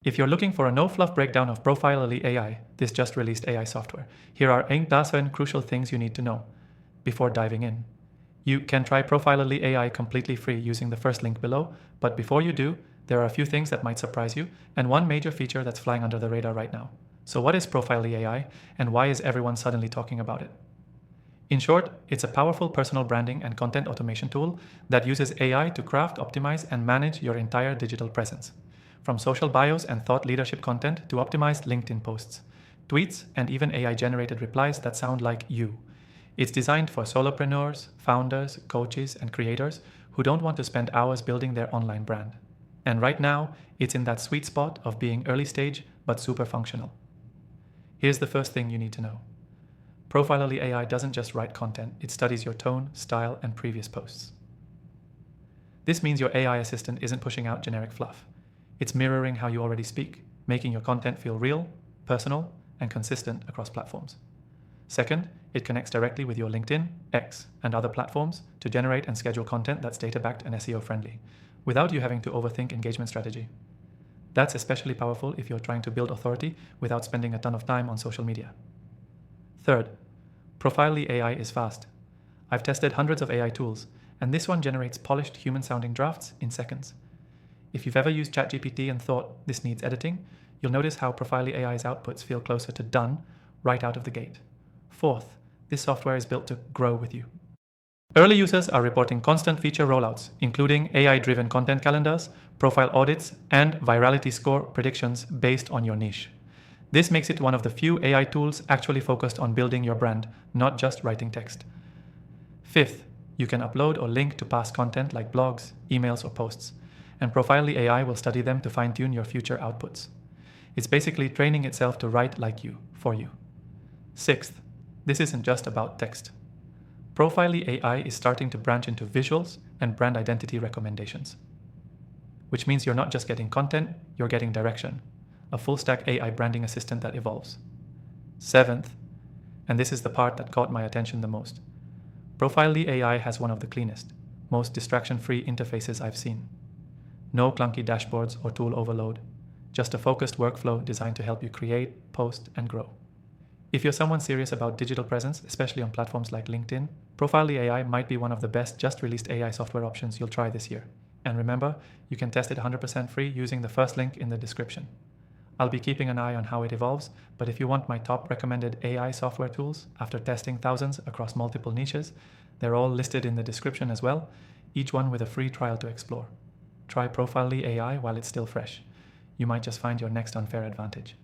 If you're looking for a no-fluff breakdown of ProfilelyAI, this just released AI software, here are 8 crucial things you need to know before diving in. You can try ProfilelyAI completely free using the first link below, but before you do, there are a few things that might surprise you, and one major feature that's flying under the radar right now. So what is ProfilelyAI, and why is everyone suddenly talking about it? In short, it's a powerful personal branding and content automation tool that uses AI to craft, optimize, and manage your entire digital presence. From social bios and thought leadership content to optimized LinkedIn posts, tweets, and even AI-generated replies that sound like you. It's designed for solopreneurs, founders, coaches, and creators who don't want to spend hours building their online brand. And right now, it's in that sweet spot of being early stage but super functional. Here's the first thing you need to know. ProfilelyAI doesn't just write content, it studies your tone, style, and previous posts. This means your AI assistant isn't pushing out generic fluff. It's mirroring how you already speak, making your content feel real, personal, and consistent across platforms. Second, it connects directly with your LinkedIn, X, and other platforms to generate and schedule content that's data-backed and SEO-friendly, without you having to overthink engagement strategy. That's especially powerful if you're trying to build authority without spending a ton of time on social media. Third, ProfilelyAI is fast. I've tested hundreds of AI tools, and this one generates polished human-sounding drafts in seconds. If you've ever used ChatGPT and thought this needs editing, you'll notice how ProfilelyAI's outputs feel closer to done right out of the gate. Fourth, this software is built to grow with you. Early users are reporting constant feature rollouts, including AI-driven content calendars, profile audits, and virality score predictions based on your niche. This makes it one of the few AI tools actually focused on building your brand, not just writing text. Fifth, you can upload or link to past content like blogs, emails, or posts, and ProfilelyAI will study them to fine-tune your future outputs. It's basically training itself to write like you, for you. Sixth, this isn't just about text. ProfilelyAI is starting to branch into visuals and brand identity recommendations, which means you're not just getting content, you're getting direction, a full-stack AI branding assistant that evolves. Seventh, and this is the part that caught my attention the most, ProfilelyAI has one of the cleanest, most distraction-free interfaces I've seen. No clunky dashboards or tool overload, just a focused workflow designed to help you create, post, and grow. If you're someone serious about digital presence, especially on platforms like LinkedIn, ProfilelyAI might be one of the best just released AI software options you'll try this year. And remember, you can test it 100% free using the first link in the description. I'll be keeping an eye on how it evolves, but if you want my top recommended AI software tools after testing thousands across multiple niches, they're all listed in the description as well, each one with a free trial to explore. Try ProfilelyAI while it's still fresh. You might just find your next unfair advantage.